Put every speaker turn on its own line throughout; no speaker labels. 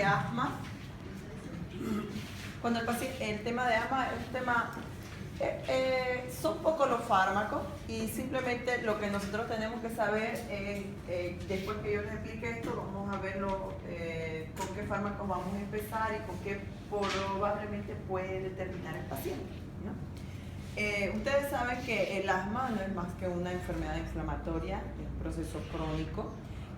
de asma, cuando el tema de asma es un tema, son pocos los fármacos y simplemente lo que nosotros tenemos que saber es, después que yo les explique esto, vamos a verlo con qué fármacos vamos a empezar y con qué probablemente puede determinar el paciente, ¿no? Ustedes saben que el asma no es más que una enfermedad inflamatoria, es un proceso crónico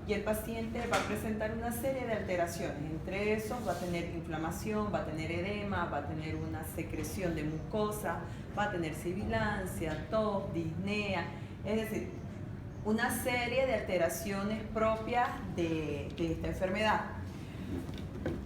y el paciente va a presentar una serie de alteraciones. Entre esos va a tener inflamación, va a tener edema, va a tener una secreción de mucosa, va a tener sibilancia, tos, disnea, es decir, una serie de alteraciones propias de esta enfermedad.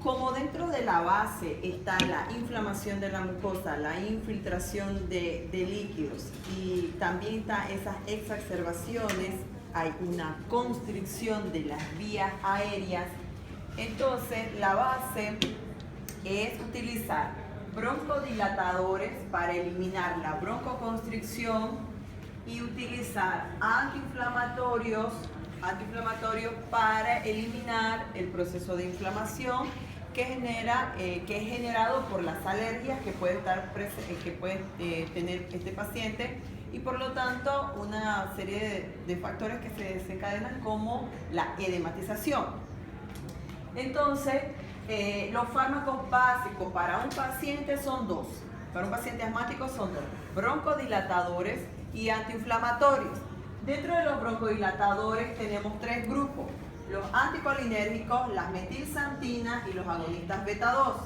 Como dentro de la base está la inflamación de la mucosa, la infiltración de líquidos y también están esas exacerbaciones, hay una constricción de las vías aéreas, entonces la base es utilizar broncodilatadores para eliminar la broncoconstricción y utilizar antiinflamatorios para eliminar el proceso de inflamación que es generado por las alergias que puede tener este paciente y por lo tanto una serie de factores que se desencadenan como la edematización. Entonces, los fármacos básicos para un paciente son dos. Para un paciente asmático son dos: broncodilatadores y antiinflamatorios. Dentro de los broncodilatadores tenemos tres grupos: los anticolinérgicos, las metilsantinas y los agonistas beta 2.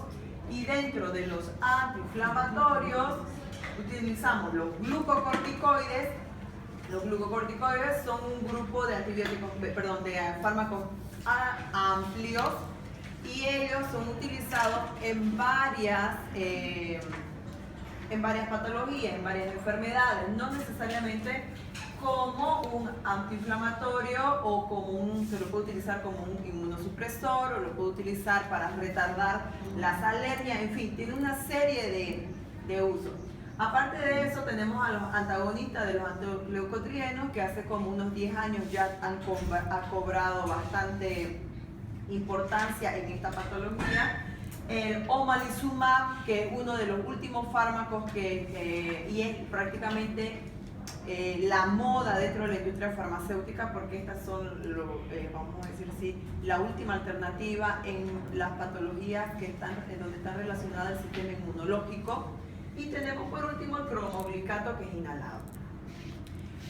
Y dentro de los antiinflamatorios utilizamos los glucocorticoides. Los glucocorticoides son un grupo de de fármacos amplios y ellos son utilizados en varias patologías, en varias enfermedades, no necesariamente como un antiinflamatorio o se lo puede utilizar como un inmunosupresor o lo puede utilizar para retardar las alergias, en fin, tiene una serie de usos. Aparte de eso tenemos a los antagonistas de los antileucotrienos que hace como unos 10 años ya han cobrado bastante importancia en esta patología. El omalizumab, que es uno de los últimos fármacos y es prácticamente la moda dentro de la industria farmacéutica porque estas son, vamos a decir así, la última alternativa en las patologías donde están relacionadas al sistema inmunológico. Y tenemos por último el cromoglicato, que es inhalado.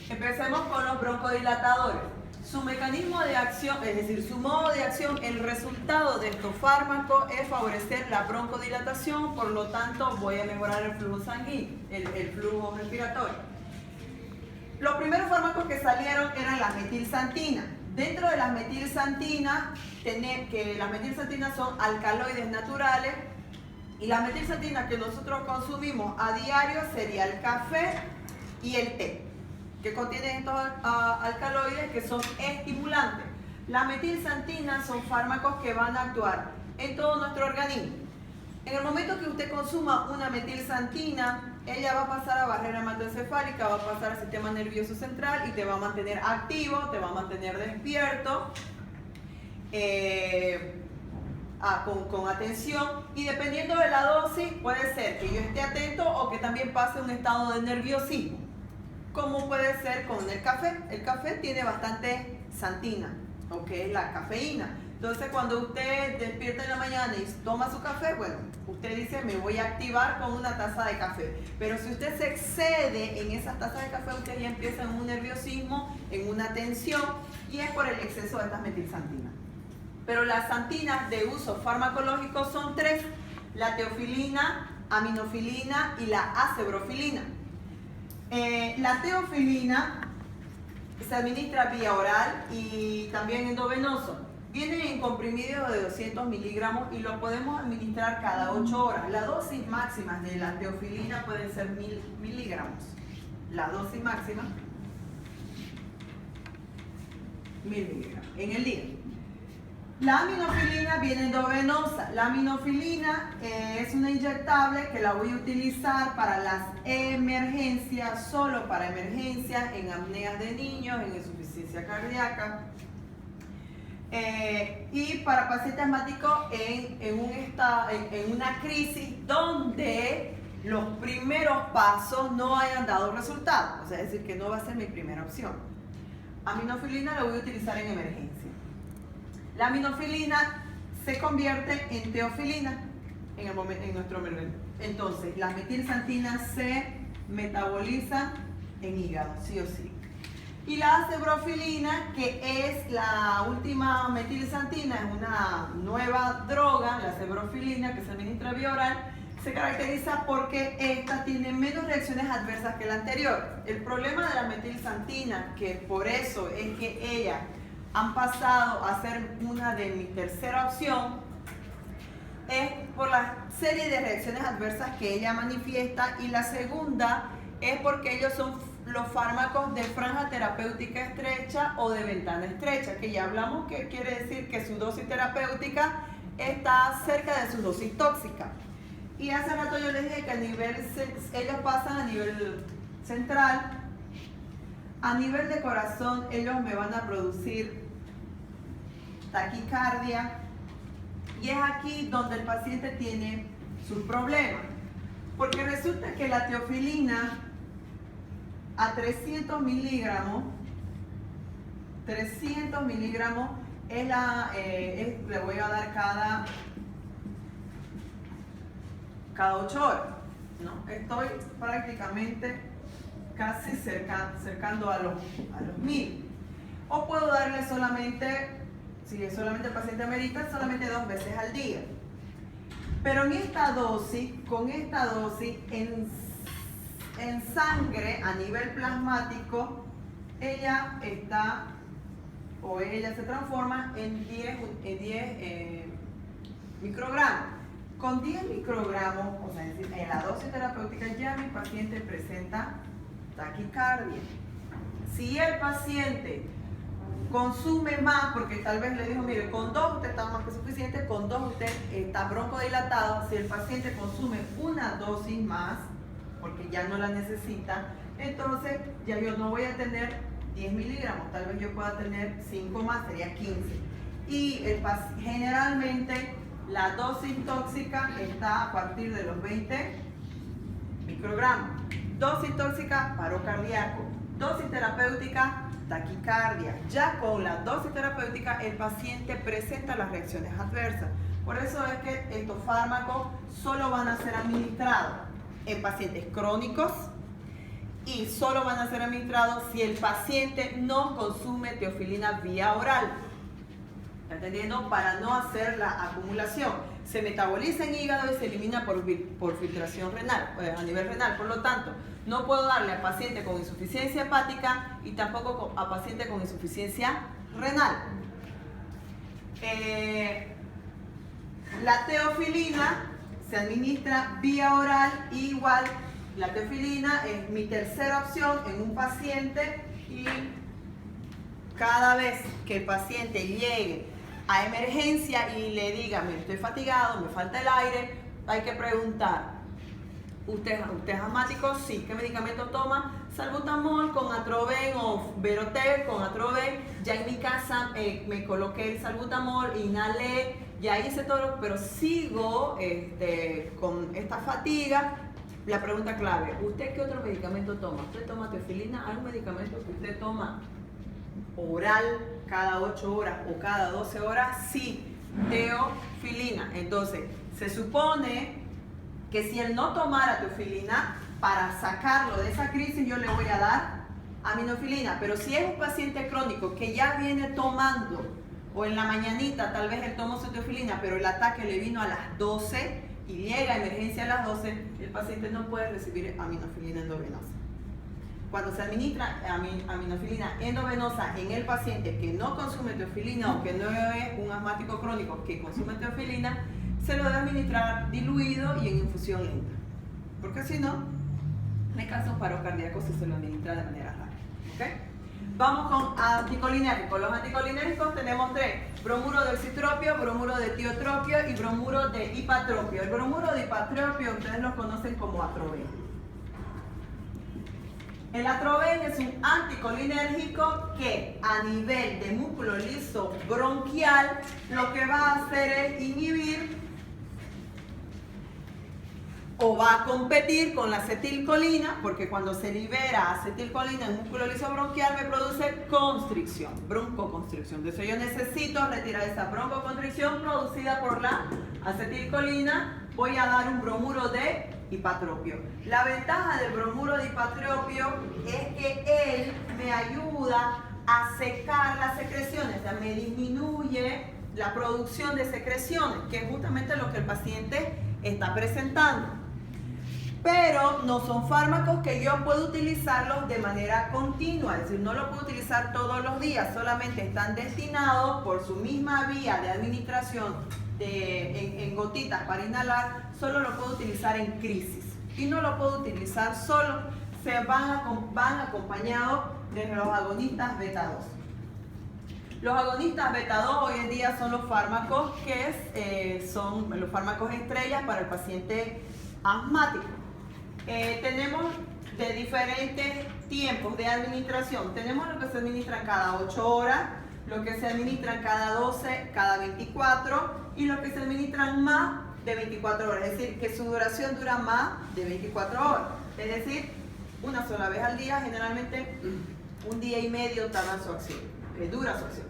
Empecemos con los broncodilatadores. Su mecanismo de acción, es decir, su modo de acción, el resultado de estos fármacos es favorecer la broncodilatación, por lo tanto voy a mejorar el flujo sanguíneo, el flujo respiratorio. Los primeros fármacos que salieron eran las metilsantinas. Dentro de las metilsantinas, las metilsantinas son alcaloides naturales y las metilsantinas que nosotros consumimos a diario sería el café y el té, que contienen estos alcaloides que son estimulantes. Las metilsantinas son fármacos que van a actuar en todo nuestro organismo. En el momento que usted consuma una metilsantina, ella va a pasar a barrera hematoencefálica, va a pasar al sistema nervioso central y te va a mantener activo, te va a mantener despierto, con atención, y dependiendo de la dosis puede ser que yo esté atento o que también pase un estado de nerviosismo, como puede ser con el café. El café tiene bastante santina, la cafeína. Entonces cuando usted despierta en la mañana y toma su café, bueno, usted dice me voy a activar con una taza de café, pero si usted se excede en esas tazas de café, usted ya empieza en un nerviosismo, en una tensión, y es por el exceso de estas metilsantinas. Pero las santinas de uso farmacológico son tres: la teofilina, aminofilina y la acebrofilina. La teofilina se administra vía oral y también endovenoso. Viene en comprimidos de 200 miligramos y lo podemos administrar cada 8 horas. La dosis máxima de la teofilina puede ser 1000 miligramos. La dosis máxima, 1000 miligramos en el día. La aminofilina viene endovenosa. La aminofilina es una inyectable que la voy a utilizar para las emergencias, solo para emergencias, en apneas de niños, en insuficiencia cardíaca. Y para paciente asmático en una crisis donde los primeros pasos no hayan dado resultado, o sea, es decir, que no va a ser mi primera opción. Aminofilina la voy a utilizar en emergencia. La aminofilina se convierte en teofilina en nuestro mercado. Entonces, las metilsantinas se metabolizan en hígado, sí o sí. Y la acebrofilina, que es la última metilsantina, es una nueva droga, la acebrofilina, que se administra vía oral, se caracteriza porque esta tiene menos reacciones adversas que la anterior. El problema de la metilsantina, que por eso es que ellas han pasado a ser una de mi tercera opción, es por la serie de reacciones adversas que ella manifiesta, y la segunda es porque ellos son los fármacos de franja terapéutica estrecha o de ventana estrecha, que ya hablamos que quiere decir que su dosis terapéutica está cerca de su dosis tóxica. Y hace rato yo les dije que ellos pasan a nivel central, a nivel de corazón ellos me van a producir taquicardia, y es aquí donde el paciente tiene sus problemas, porque resulta que la teofilina a 300 miligramos le voy a dar cada 8 horas, ¿no? Estoy prácticamente casi cercando a los 1000. O puedo darle solamente, si es solamente el paciente amerita, solamente 2 veces al día. Pero en esta dosis, con esta dosis, en sangre a nivel plasmático, ella se transforma en 10 microgramos. Con 10 microgramos, o sea, es decir, en la dosis terapéutica, ya mi paciente presenta taquicardia. Si el paciente consume más, porque tal vez le dijo, mire, con 2 usted está más que suficiente, con 2 usted está broncodilatado. Si el paciente consume una dosis más, porque ya no la necesita, entonces ya yo no voy a tener 10 miligramos, tal vez yo pueda tener 5 más, sería 15. Y generalmente la dosis tóxica está a partir de los 20 microgramos. Dosis tóxica, paro cardíaco. Dosis terapéutica, taquicardia. Ya con la dosis terapéutica el paciente presenta las reacciones adversas. Por eso es que estos fármacos solo van a ser administrados en pacientes crónicos y solo van a ser administrados si el paciente no consume teofilina vía oral. ¿Está entendiendo? Para no hacer la acumulación. Se metaboliza en hígado y se elimina por filtración renal, a nivel renal. Por lo tanto, no puedo darle a paciente con insuficiencia hepática y tampoco a paciente con insuficiencia renal. La teofilina se administra vía oral, y igual la teofilina es mi tercera opción en un paciente, y cada vez que el paciente llegue a emergencia y le diga, mire, estoy fatigado, me falta el aire, hay que preguntar, ¿usted es asmático? Sí. ¿Qué medicamento toma? Salbutamol con Atroven o Verotel con Atroven. Ya en mi casa me coloqué el salbutamol, inhalé, ya hice todo, pero sigo con esta fatiga. La pregunta clave, ¿usted qué otro medicamento toma? ¿Usted toma teofilina? ¿Algún medicamento que usted toma oral cada 8 horas o cada 12 horas? Sí, teofilina. Entonces, se supone que si él no tomara teofilina, para sacarlo de esa crisis yo le voy a dar aminofilina. Pero si es un paciente crónico que ya viene tomando, o en la mañanita tal vez él tomó su teofilina, pero el ataque le vino a las 12 y llega a emergencia a las 12, el paciente no puede recibir aminofilina endovenosa. Cuando se administra aminofilina endovenosa en el paciente que no consume teofilina o que no es un asmático crónico que consume teofilina, se lo debe administrar diluido y en infusión lenta, porque si no, me causa un paro cardíaco si se lo administra de manera rápida. ¿Okay? Vamos con anticolinérgicos. Los anticolinérgicos tenemos 3: bromuro de oxitropio, bromuro de tiotropio y bromuro de hipatropio. El bromuro de hipatropio ustedes lo conocen como Atroven. El Atroven es un anticolinérgico que a nivel de músculo liso bronquial lo que va a hacer es inhibir o va a competir con la acetilcolina, porque cuando se libera acetilcolina en músculo liso bronquial me produce constricción, broncoconstricción. Entonces yo necesito retirar esa broncoconstricción producida por la acetilcolina. Voy a dar un bromuro de hipatropio. La ventaja del bromuro de hipatropio es que él me ayuda a secar las secreciones, o sea, me disminuye la producción de secreciones, que es justamente lo que el paciente está presentando. Pero no son fármacos que yo puedo utilizarlos de manera continua, es decir, no los puedo utilizar todos los días, solamente están destinados por su misma vía de administración en gotitas para inhalar, solo lo puedo utilizar en crisis y no lo puedo utilizar solo, van acompañados de los agonistas beta 2. Los agonistas beta 2 hoy en día son los fármacos que son los fármacos estrellas para el paciente asmático. Tenemos de diferentes tiempos de administración. Tenemos lo que se administra cada 8 horas, lo que se administra cada 12, cada 24 y lo que se administran más de 24 horas. Es decir, que su duración dura más de 24 horas. Es decir, una sola vez al día, generalmente un día y medio tarda su acción, dura su acción.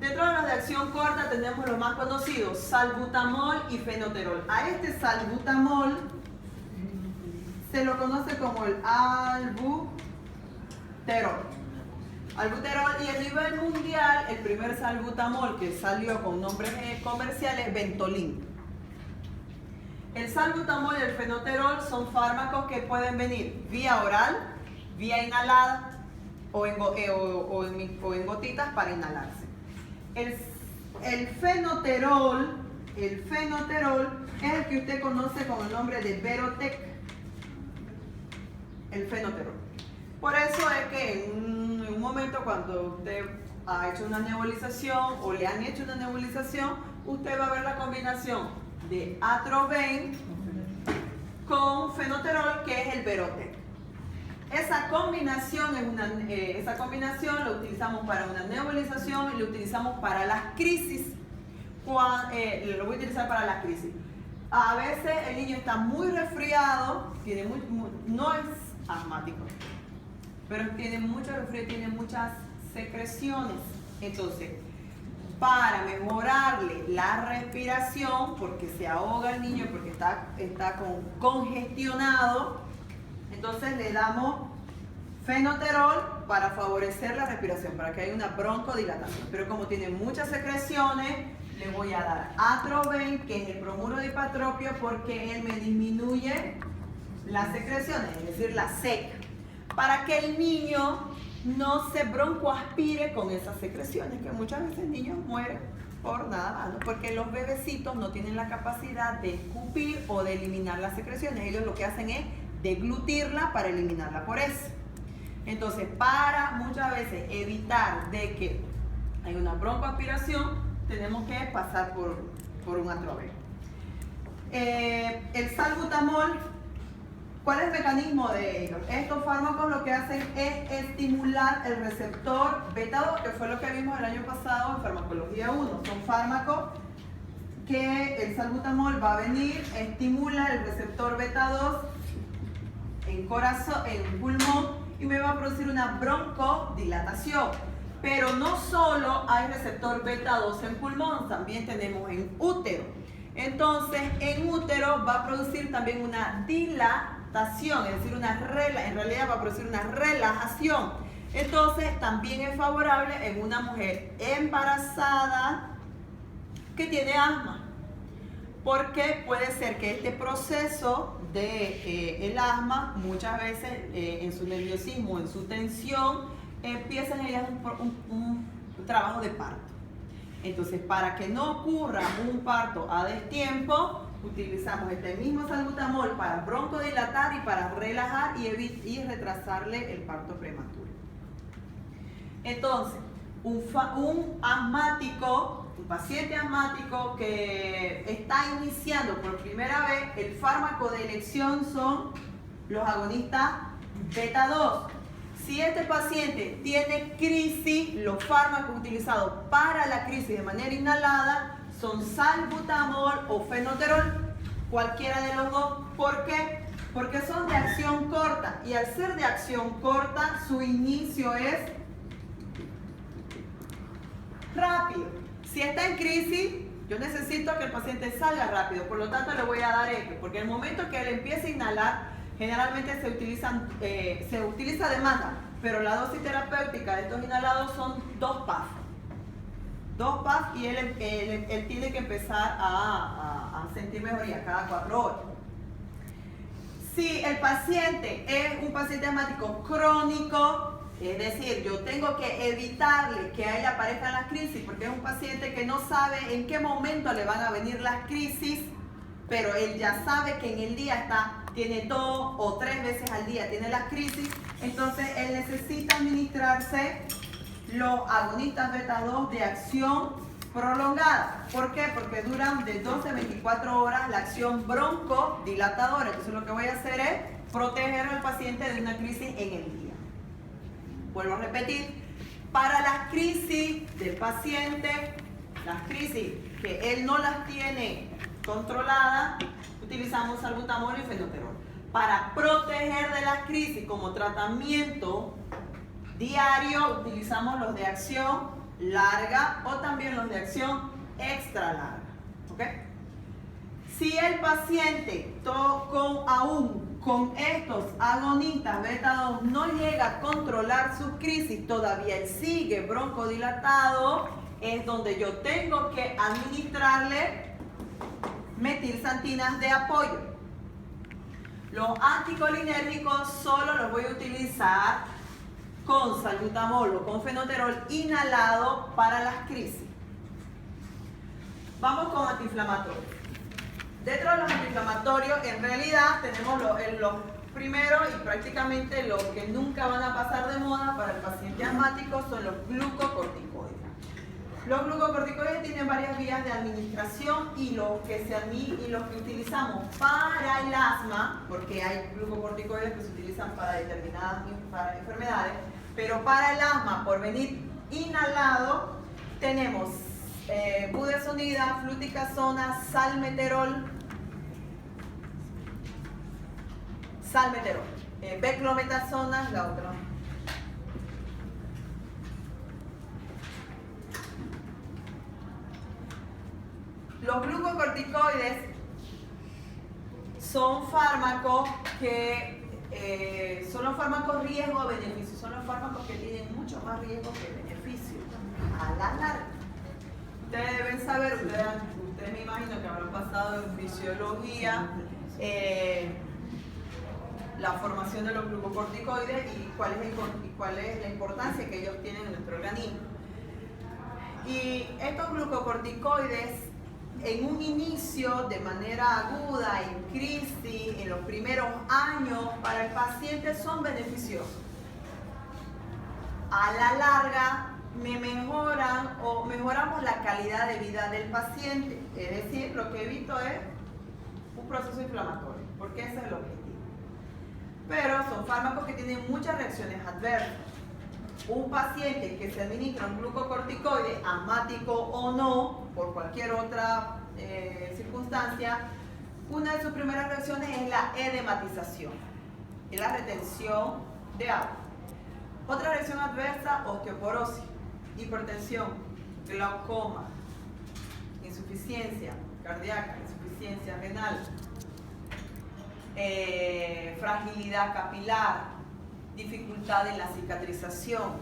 Dentro de los de acción corta tenemos los más conocidos, salbutamol y fenoterol. A este salbutamol se lo conoce como el albuterol. Albuterol, y a nivel mundial el primer salbutamol que salió con nombres comerciales es Ventolin. El salbutamol y el fenoterol son fármacos que pueden venir vía oral, vía inhalada o en gotitas para inhalarse. El fenoterol es el que usted conoce con el nombre de Verotec. El fenoterol. Por eso es que en un momento cuando usted ha hecho una nebulización o le han hecho una nebulización, usted va a ver la combinación de Atroven con fenoterol, que es el Verotec. Esa combinación la utilizamos para una nebulización y la utilizamos para las crisis. Lo voy a utilizar para las crisis. A veces el niño está muy resfriado, no es asmático, pero tiene mucho resfrío, tiene muchas secreciones. Entonces, para mejorarle la respiración, porque se ahoga el niño, porque está congestionado, entonces le damos fenoterol para favorecer la respiración, para que haya una broncodilatación. Pero como tiene muchas secreciones, le voy a dar Atroven, que es el bromuro de hipatropio, porque él me disminuye las secreciones, es decir, la seca, para que el niño no se broncoaspire con esas secreciones, que muchas veces niños mueren por nada más, ¿no? Porque los bebecitos no tienen la capacidad de escupir o de eliminar las secreciones. Ellos lo que hacen es deglutirla para eliminarla por eso. Entonces, para muchas veces evitar de que haya una broncoaspiración, tenemos que pasar por un Atroven. El salbutamol, ¿cuál es el mecanismo de ellos? Estos fármacos lo que hacen es estimular el receptor beta 2, que fue lo que vimos el año pasado en farmacología 1. Son fármacos que el salbutamol va a venir, estimula el receptor beta 2 en corazón, en pulmón, y me va a producir una broncodilatación. Pero no solo hay receptor beta 2 en pulmón, también tenemos en útero. Entonces, en útero va a producir también una dilatación, es decir, en realidad va a producir una relajación. Entonces, también es favorable en una mujer embarazada que tiene asma, porque puede ser que este proceso de el asma, muchas veces en su nerviosismo, en su tensión, empiezan a ir un trabajo de parto. Entonces, para que no ocurra un parto a destiempo, utilizamos este mismo salbutamol para broncodilatar y para relajar y retrasarle el parto prematuro. Entonces, un asmático, un paciente asmático que está iniciando por primera vez, el fármaco de elección son los agonistas Beta 2. Si este paciente tiene crisis, los fármacos utilizados para la crisis de manera inhalada son salbutamol o fenoterol, cualquiera de los dos. ¿Por qué? Porque son de acción corta, y al ser de acción corta, su inicio es rápido. Si está en crisis, yo necesito que el paciente salga rápido, por lo tanto le voy a dar esto, porque en el momento que él empiece a inhalar, generalmente se utiliza demanda, pero la dosis terapéutica de estos inhalados son 2 PAF. 2 PAF, y él tiene que empezar a sentir mejoría cada 4 horas. Si el paciente es un paciente asmático crónico, es decir, yo tengo que evitarle que a él aparezcan las crisis, porque es un paciente que no sabe en qué momento le van a venir las crisis, pero él ya sabe que en el día tiene 2 o 3 veces al día tiene las crisis, entonces él necesita administrarse los agonistas beta 2 de acción prolongada. ¿Por qué? Porque duran de 12 a 24 horas la acción broncodilatadora. Entonces lo que voy a hacer es proteger al paciente de una crisis en el día. Vuelvo a repetir, para las crisis del paciente, las crisis que él no las tiene controladas, utilizamos salbutamol y fenoterol. Para proteger de las crisis como tratamiento diario, utilizamos los de acción larga o también los de acción extra larga. ¿Okay? Si el paciente aún con estos agonistas beta 2 no llega a controlar sus crisis, todavía él sigue broncodilatado, es donde yo tengo que administrarle metilsantinas de apoyo. Los anticolinérgicos solo los voy a utilizar con salbutamol o con fenoterol inhalado para las crisis. Vamos con antiinflamatorios. Dentro de los antiinflamatorios, en realidad tenemos los primeros y prácticamente los que nunca van a pasar de moda para el paciente asmático son los glucocorticoides. Los glucocorticoides tienen varias vías de administración, y los que utilizamos para el asma, porque hay glucocorticoides que se utilizan para determinadas enfermedades, pero para el asma, por venir inhalado, tenemos budesonida, fluticasona, salmeterol, beclometasona, la otra. Los glucocorticoides son fármacos que son los fármacos riesgo-beneficio, son los fármacos que tienen mucho más riesgo que beneficio a la larga. Ustedes deben saber, ustedes me imagino que habrán pasado en fisiología la formación de los glucocorticoides y cuál es la importancia que ellos tienen en nuestro organismo. Y estos glucocorticoides, en un inicio, de manera aguda, en crisis, en los primeros años, para el paciente son beneficiosos. A la larga, mejoramos la calidad de vida del paciente. Es decir, lo que evito es un proceso inflamatorio, porque ese es el objetivo. Pero son fármacos que tienen muchas reacciones adversas. Un paciente que se administra un glucocorticoide, asmático o no, por cualquier otra circunstancia, una de sus primeras reacciones es la edematización, es la retención de agua. Otra reacción adversa, osteoporosis, hipertensión, glaucoma, insuficiencia cardíaca, insuficiencia renal, fragilidad capilar, dificultad en la cicatrización,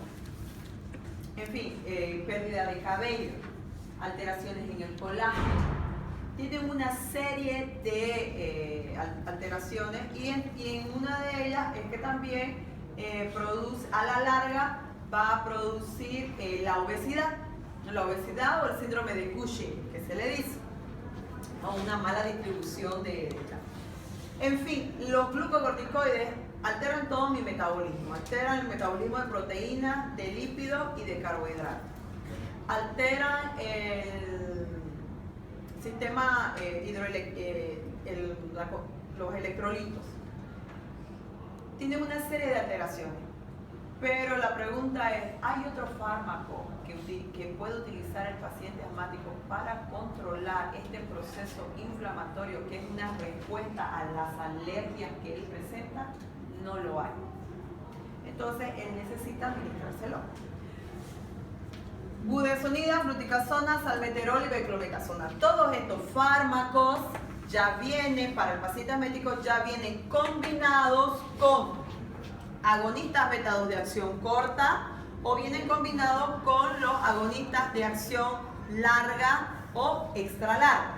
en fin, pérdida de cabello, alteraciones en el colágeno. Tienen una serie de alteraciones, y en una de ellas es que también a la larga va a producir la obesidad o el síndrome de Cushing, que se le dice, o una mala distribución en fin, los glucocorticoides alteran todo mi metabolismo, alteran el metabolismo de proteínas, de lípidos y de carbohidratos, alteran el sistema los electrolitos, tienen una serie de alteraciones. Pero la pregunta es, ¿hay otro fármaco que puede utilizar el paciente asmático para controlar este proceso inflamatorio que es una respuesta a las alergias que él presenta? No lo hay. Entonces, él necesita administrárselo. Budesonida, fluticasona, salmeterol y beclometasona. Todos estos fármacos ya vienen, para el paciente asmático, ya vienen combinados con agonistas beta-2 de acción corta o vienen combinados con los agonistas de acción larga o extra larga.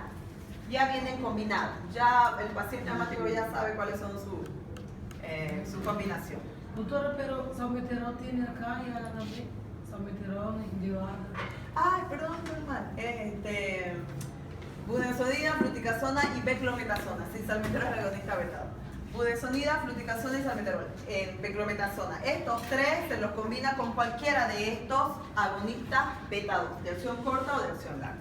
Ya vienen combinados. Ya el paciente asmático ya sabe cuáles son su combinación.
Doctora, pero salmeterol tiene acá y acá también. Salmeterol llevada.
Ay, perdón, normal. Budesonida, fluticasona y beclometasona. Sí, salmeterol es el agonista beta-2. Budesonida, fluticasona y salmeterol, beclometasona. Estos tres se los combina con cualquiera de estos agonistas beta-2, de acción corta o de acción larga.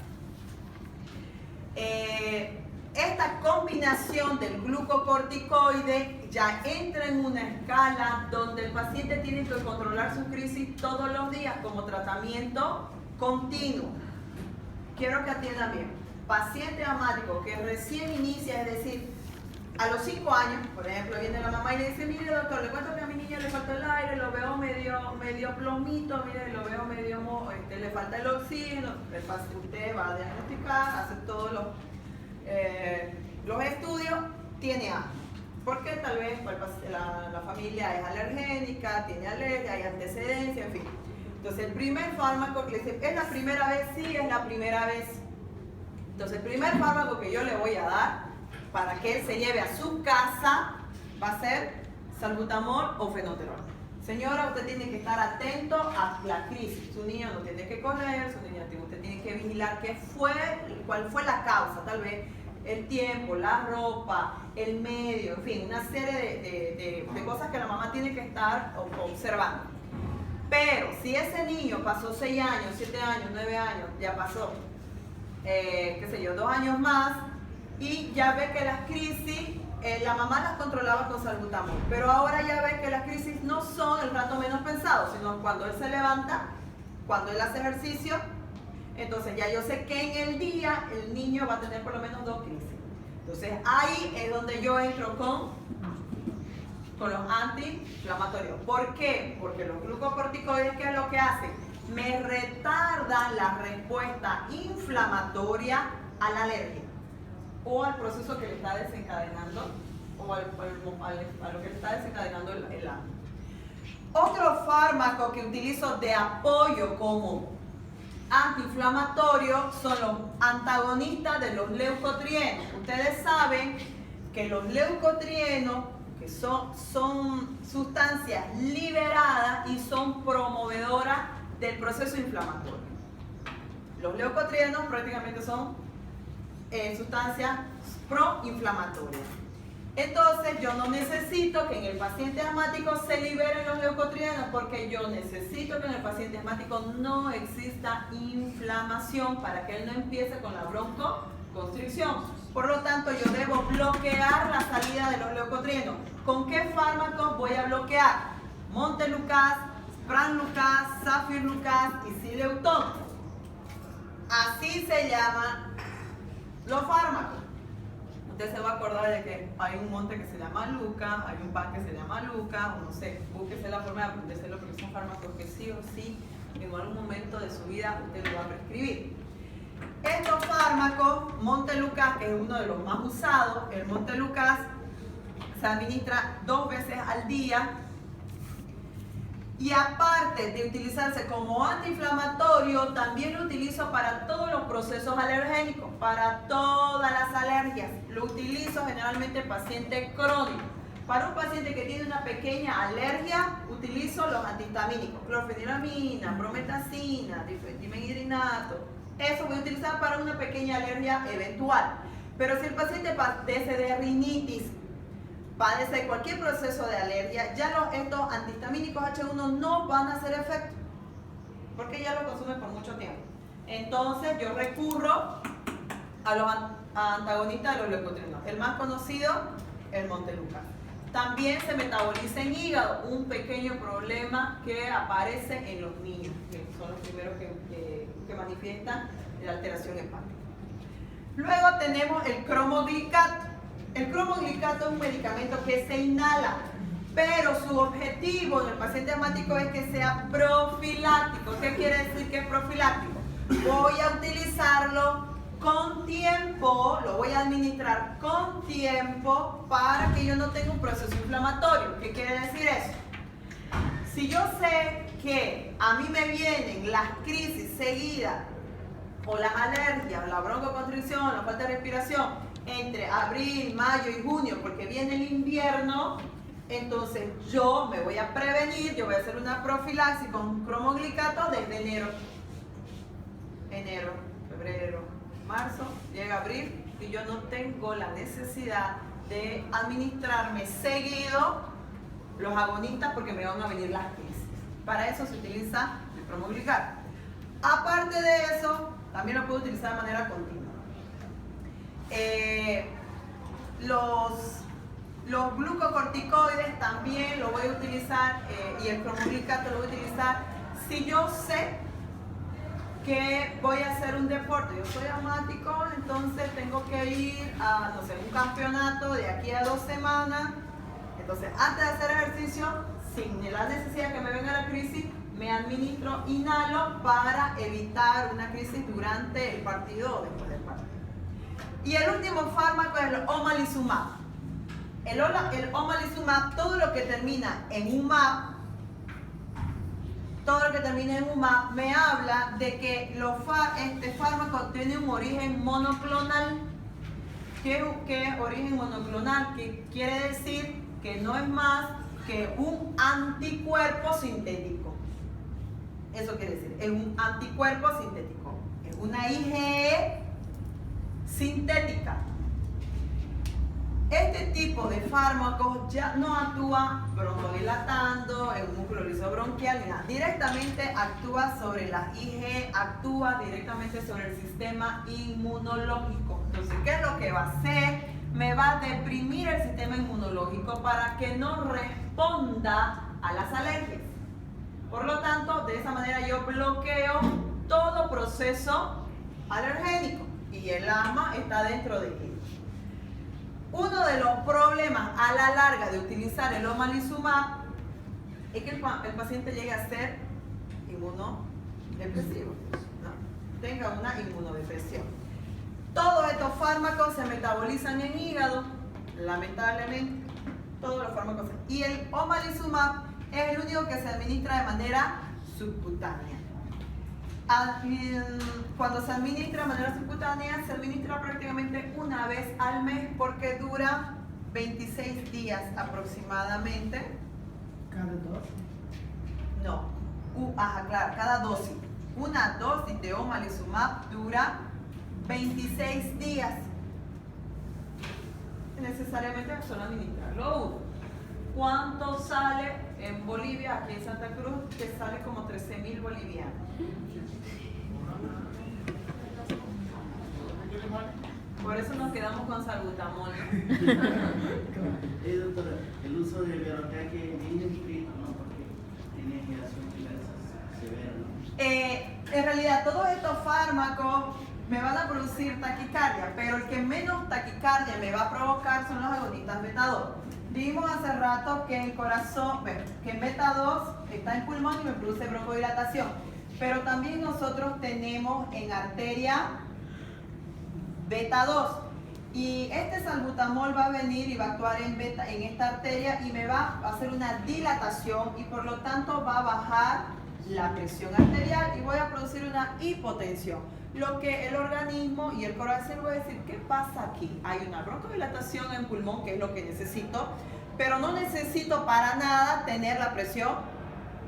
Esta combinación del glucocorticoide ya entra en una escala donde el paciente tiene que controlar su crisis todos los días como tratamiento continuo. Quiero que atiendan bien. Paciente asmático que recién inicia, es decir, a los 5 años, por ejemplo, viene la mamá y le dice, mire doctor, le cuento que a mi niño le falta el aire, lo veo medio plomito, mire, lo veo medio, le falta el oxígeno. Usted va a diagnosticar, hace todos los estudios, tiene asma. Porque tal vez la familia es alergénica, tiene alergia, hay antecedencia, en fin. Entonces el primer fármaco que le dice, ¿es la primera vez? Sí, es la primera vez. Entonces el primer fármaco que yo le voy a dar para que él se lleve a su casa va a ser salbutamol o fenoterol. Señora, usted tiene que estar atento a la crisis. Su niño no tiene que correr, usted tiene que vigilar cuál fue la causa, tal vez el tiempo, la ropa, el medio, en fin, una serie de cosas que la mamá tiene que estar observando. Pero si ese niño pasó 6 años, 7 años, 9 años, ya pasó, 2 años más, y ya ve que las crisis, la mamá las controlaba con salbutamol, pero ahora ya ve que las crisis no son el rato menos pensado, sino cuando él se levanta, cuando él hace ejercicio. Entonces ya yo sé que en el día el niño va a tener por lo menos 2 crisis. Entonces ahí es donde yo entro con los antiinflamatorios. ¿Por qué? Porque los glucocorticoides, ¿qué es lo que hacen? Me retardan la respuesta inflamatoria a la alergia o al proceso que le está desencadenando o a lo que le está desencadenando el asma. Otro fármaco que utilizo de apoyo como antiinflamatorio son los antagonistas de los leucotrienos. Ustedes saben que los leucotrienos que son sustancias liberadas y son promovedoras del proceso inflamatorio. Los leucotrienos prácticamente son sustancias proinflamatorias. Entonces yo no necesito que en el paciente asmático se liberen los leucotrienos porque yo necesito que en el paciente asmático no exista inflamación para que él no empiece con la broncoconstricción. Por lo tanto, yo debo bloquear la salida de los leucotrienos. ¿Con qué fármacos voy a bloquear? Montelukast, Spranlukast, Zafirlukast y Sileutón. Así se llaman los fármacos. Usted se va a acordar de que hay un monte que se llama Luca, hay un pan que se llama Luca, o no sé, búsquese la forma de aprendérselo porque son fármacos que sí o sí en algún momento de su vida usted lo va a prescribir. Estos fármacos, Montelukast, que es uno de los más usados, el Montelukast se administra 2 veces al día y aparte de utilizarse como antiinflamatorio, también lo utilizo para todos los procesos alergénicos, para todas las alergias. Lo utilizo generalmente en pacientes crónicos. Para un paciente que tiene una pequeña alergia, utilizo los antihistamínicos, clorfeniramina, prometacina, difenhidrinato. Eso voy a utilizar para una pequeña alergia eventual. Pero si el paciente padece de rinitis, padece cualquier proceso de alergia, ya estos antihistamínicos H1 no van a hacer efecto, porque ya lo consumen por mucho tiempo. Entonces yo recurro a los antagonistas de los leucotrienos. El más conocido, el Montelukast. También se metaboliza en hígado, un pequeño problema que aparece en los niños, que son los primeros que manifiestan la alteración hepática. Luego tenemos el cromoglicato. El cromoglicato es un medicamento que se inhala, pero su objetivo en el paciente asmático es que sea profiláctico. ¿Qué quiere decir que es profiláctico? Voy a utilizarlo con tiempo, lo voy a administrar con tiempo para que yo no tenga un proceso inflamatorio. ¿Qué quiere decir eso? Si yo sé que a mí me vienen las crisis seguidas o las alergias, la broncoconstricción, la falta de respiración entre abril, mayo y junio, porque viene el invierno, entonces yo me voy a prevenir, yo voy a hacer una profilaxis con cromoglicato desde enero, febrero, marzo, llega abril y yo no tengo la necesidad de administrarme seguido los agonistas porque me van a venir las crisis. Para eso se utiliza el cromoglicato. Aparte de eso, también lo puedo utilizar de manera continua. Los glucocorticoides también lo voy a utilizar y el cromoglicato lo voy a utilizar si yo sé que voy a hacer un deporte. Yo soy asmático, entonces tengo que ir a, no sé, un campeonato de aquí a 2 semanas. Entonces, antes de hacer ejercicio, sin la necesidad que me venga la crisis, me administro inhalo para evitar una crisis durante el partido o después del partido. Y el último fármaco es el omalizumab. El omalizumab, todo lo que termina en umab, me habla de que este fármaco tiene un origen monoclonal. ¿Qué es origen monoclonal? Que quiere decir que no es más que un anticuerpo sintético. Eso quiere decir, es un anticuerpo sintético. Es una IgE sintética. Este tipo de fármacos ya no actúa broncodilatando, en un músculo liso bronquial, ni nada. Directamente actúa sobre la IgE, actúa directamente sobre el sistema inmunológico. Entonces, ¿qué es lo que va a hacer? Me va a deprimir el sistema inmunológico para que no responda a las alergias. Por lo tanto, de esa manera yo bloqueo todo proceso alergénico y el asma está dentro de él. Uno de los problemas a la larga de utilizar el omalizumab es que el paciente llegue a ser inmunodepresivo, ¿no? Tenga una inmunodepresión. Todos estos fármacos se metabolizan en hígado, lamentablemente, todos los fármacos. Y el omalizumab es el único que se administra de manera subcutánea. Cuando se administra de manera subcutánea, se administra prácticamente una vez al mes porque dura 26 días aproximadamente.
¿Cada dosis?
No, claro, cada dosis. Una dosis de omalizumab dura 26 días. Necesariamente solo administrarlo uno. ¿Cuánto sale en Bolivia, aquí en Santa Cruz? Que sale como 13.000 bolivianos. Por eso nos quedamos con salbutamol.
Doctora, el uso de Viarocaque es inscrito, ¿no? Porque tiene reacciones severas, ¿no?
En realidad, todos estos fármacos me van a producir taquicardia, pero el que menos taquicardia me va a provocar son los agonistas beta 2. Vimos hace rato que el corazón, que en beta 2 está en pulmón y me produce broncodilatación, pero también nosotros tenemos en arteria beta 2 y este salbutamol va a venir y va a actuar en esta arteria y me va a hacer una dilatación y por lo tanto va a bajar la presión arterial y voy a producir una hipotensión. Lo que el organismo y el corazón va a decir, ¿qué pasa aquí? Hay una broncodilatación en pulmón, que es lo que necesito, pero no necesito para nada tener la presión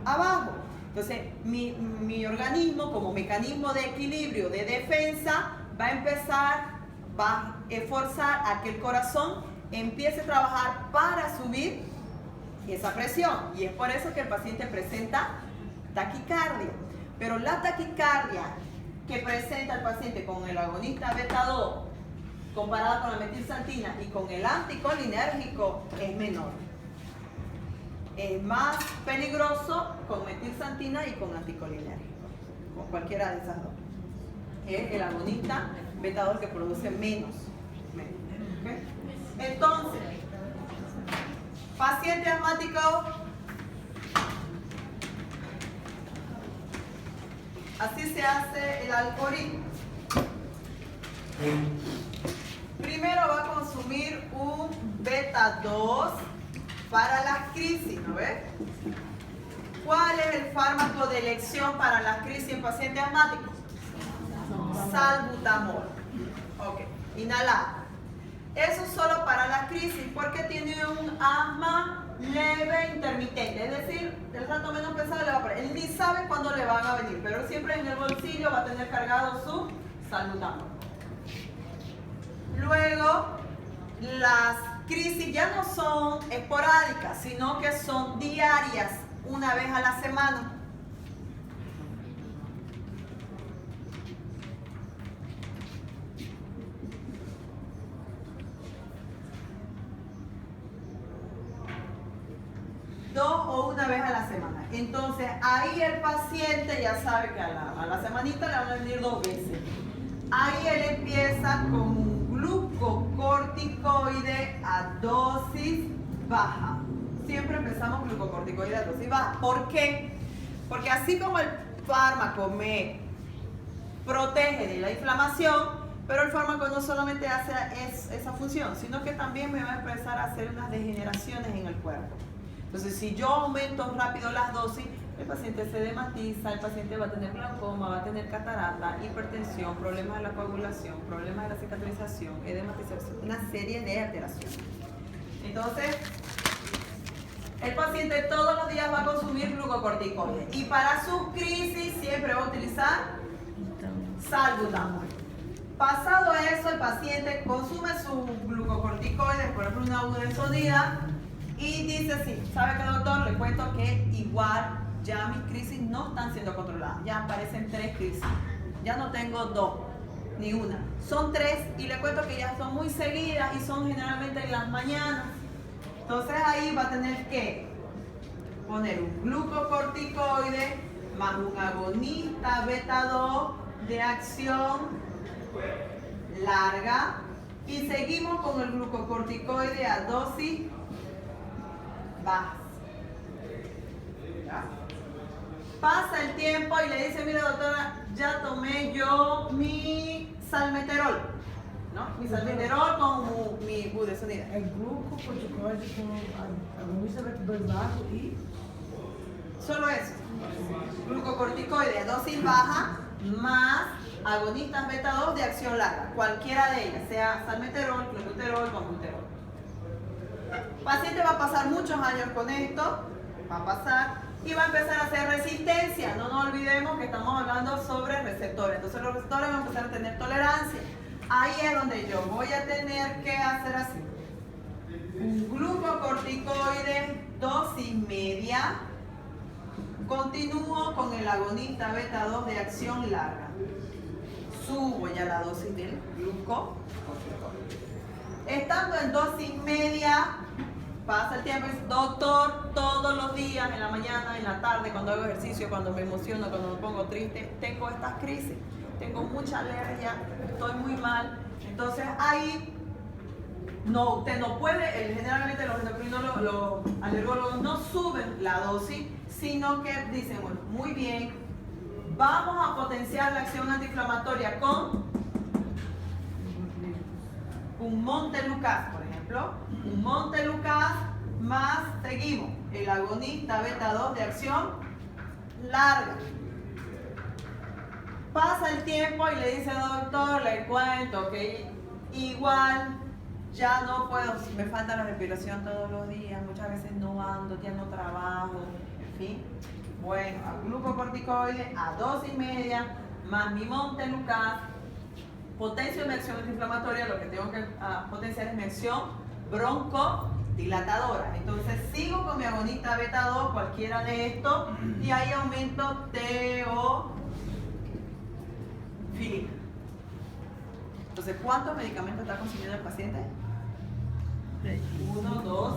abajo. Entonces, mi organismo, como mecanismo de equilibrio, de defensa, va a forzar a que el corazón empiece a trabajar para subir esa presión. Y es por eso que el paciente presenta taquicardia. Pero la taquicardia que presenta el paciente con el agonista beta 2 comparada con la metilsantina y con el anticolinérgico es menor. Es más peligroso con metilsantina y con anticolinérgico, con cualquiera de esas dos. Es el agonista beta 2 que produce menos. ¿Okay? Entonces, paciente asmático, así se hace el algoritmo. Primero va a consumir un beta 2 para las crisis, ¿no ves? ¿Cuál es el fármaco de elección para las crisis en pacientes asmáticos? Salbutamol. Ok, inhalado. Eso es solo para las crisis porque tiene un asma leve intermitente, es decir, el rato menos pesado le va a poner. Él ni sabe cuándo le van a venir, pero él siempre en el bolsillo va a tener cargado su salbutamol. Luego, las crisis ya no son esporádicas, sino que son diarias, una vez a la semana. Dos o una vez a la semana. Entonces, ahí el paciente ya sabe que a la semanita le van a venir 2 veces. Ahí él empieza con un glucocorticoide a dosis baja. Siempre empezamos glucocorticoide a dosis baja. ¿Por qué? Porque así como el fármaco me protege de la inflamación, pero el fármaco no solamente hace esa función, sino que también me va a empezar a hacer unas degeneraciones en el cuerpo. Entonces, si yo aumento rápido las dosis, el paciente se edematiza, el paciente va a tener glaucoma, va a tener catarata, hipertensión, problemas de la coagulación, problemas de la cicatrización, edematización, una serie de alteraciones. Entonces, el paciente todos los días va a consumir glucocorticoides y para su crisis siempre va a utilizar salbutamol. Pasado eso, el paciente consume su glucocorticoides, por ejemplo una budesonida, y dice así, ¿sabe qué, doctor? Le cuento que igual ya mis crisis no están siendo controladas, ya aparecen 3 crisis, ya no tengo 2 ni una, son 3 y le cuento que ya son muy seguidas y son generalmente en las mañanas. Entonces ahí va a tener que poner un glucocorticoide más un agonista beta 2 de acción larga y seguimos con el glucocorticoide a dosis bajas. Pasa el tiempo y le dice, mira doctora, ya tomé yo mi salmeterol, ¿no? Mi salmeterol con mi budesonida.
El glucocorticoide con agonista beta 2 bajo y...
Solo eso. Glucocorticoide a dosis baja más agonistas beta 2 de acción larga. Cualquiera de ellas, sea salmeterol, clenbuterol, clenbuterol. El paciente va a pasar muchos años con esto, va a pasar y va a empezar a hacer resistencia. No nos olvidemos que estamos hablando sobre receptores. Entonces los receptores van a empezar a tener tolerancia. Ahí es donde yo voy a tener que hacer así. Un glucocorticoide dosis media. Continúo con el agonista beta 2 de acción larga. Subo ya la dosis del glucocorticoide. Estando en dosis media, pasa el tiempo y dice, doctor, todos los días, en la mañana, en la tarde, cuando hago ejercicio, cuando me emociono, cuando me pongo triste, tengo estas crisis. Tengo mucha alergia, estoy muy mal. Entonces ahí, no, usted no puede, generalmente los endocrinólogos, los alergólogos no suben la dosis, sino que dicen, bueno, muy bien, vamos a potenciar la acción antiinflamatoria con un Montelukast, por ejemplo, un Montelukast más, seguimos, el agonista beta 2 de acción larga. Pasa el tiempo y le dice, doctor, le cuento que igual ya no puedo, me falta la respiración todos los días, muchas veces no ando, ya no trabajo, en fin. Bueno, a glucocorticoide a dosis media, más mi Montelukast, potencio mi acción antiinflamatoria, lo que tengo que potenciar es mi acción broncodilatadora. Entonces sigo con mi agonista beta 2, cualquiera de estos, y ahí aumento teofilina. Entonces, ¿cuántos medicamentos está consumiendo el paciente? 1, 2,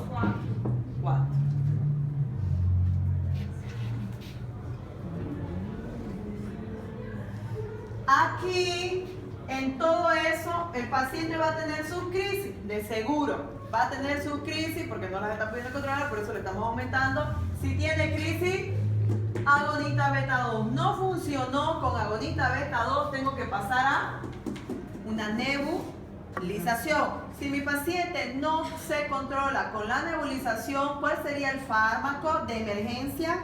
4. Aquí, en todo eso, el paciente va a tener sus crisis, de seguro. Va a tener sus crisis porque no las está pudiendo controlar, por eso le estamos aumentando. Si tiene crisis, agonista beta 2. No funcionó con agonista beta 2, tengo que pasar a una nebulización. Si mi paciente no se controla con la nebulización, ¿cuál sería el fármaco de emergencia?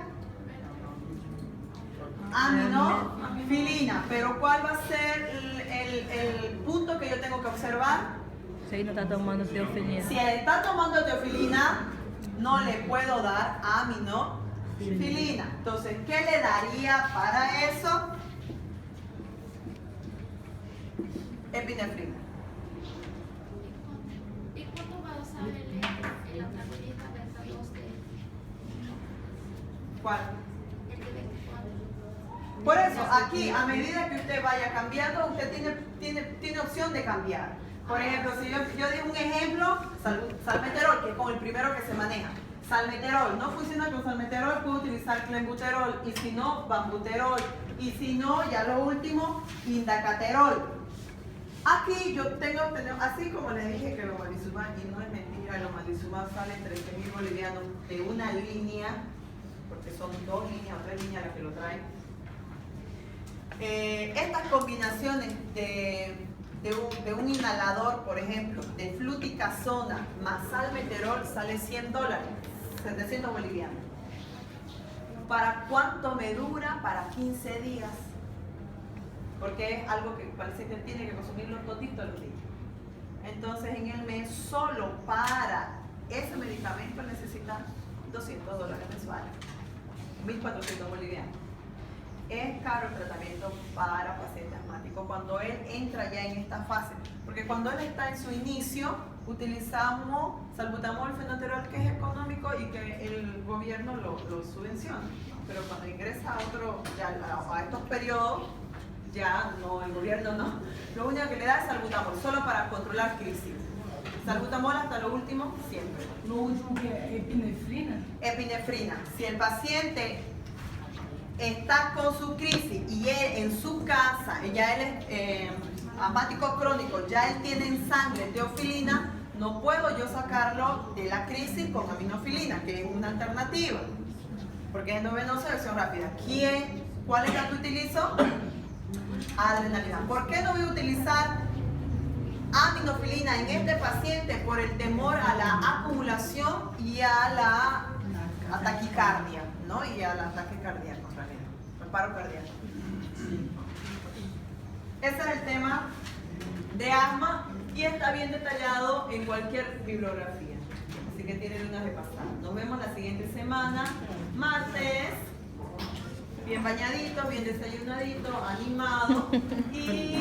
Aminofilina. Pero ¿cuál va a ser el punto que yo tengo que observar?
Si no está tomando teofilina.
Si está tomando teofilina, no le puedo dar aminofilina. Entonces, ¿qué le daría para eso? Epinefrina.
¿Y cuándo va a usar el antagonista beta 2 de
¿Cuál?
el de 24?
Por eso, aquí, a medida que usted vaya cambiando, usted tiene opción de cambiar. Por ejemplo, si yo digo un ejemplo, salmeterol, que es como el primero que se maneja. Salmeterol, no funciona con salmeterol, puedo utilizar clenbuterol, y si no, bambuterol, y si no, ya lo último, indacaterol. Aquí yo tengo, así como les dije que los omalizumab, y no es mentira, los omalizumab salen 13.000 bolivianos de una línea, porque son 2 líneas o 3 líneas las que lo traen. Estas combinaciones de un inhalador, por ejemplo, de fluticasona más salmeterol sale $100, 700 bolivianos. ¿Para cuánto me dura? Para 15 días. Porque es algo que el paciente tiene que consumirlo todito los días. Entonces, en el mes, solo para ese medicamento necesita $200 mensuales, 1.400 bolivianos. Es caro el tratamiento para pacientes asmáticos cuando él entra ya en esta fase, porque cuando él está en su inicio utilizamos salbutamol, fenoterol, que es económico y que el gobierno lo subvenciona, ¿no? Pero cuando ingresa a otro, ya a estos periodos, ya no, el gobierno no. Lo único que le da es salbutamol, solo para controlar crisis. Salbutamol hasta lo último, siempre.
Lo último que es epinefrina.
Epinefrina. Si el paciente está con su crisis y él en su casa, ya él es asmático crónico, ya él tiene en sangre teofilina, no puedo yo sacarlo de la crisis con aminofilina, que es una alternativa, porque es endovenosa de acción rápida. ¿Cuál es la que utilizo? Adrenalina. ¿Por qué no voy a utilizar aminofilina en este paciente? Por el temor a la acumulación y a la taquicardia, ¿no? Y al ataque cardíaco, en realidad, al paro cardíaco. Ese es el tema de asma y está bien detallado en cualquier bibliografía. Así que tienen unas de pasar. Nos vemos la siguiente semana, martes, bien bañadito, bien desayunadito, animado y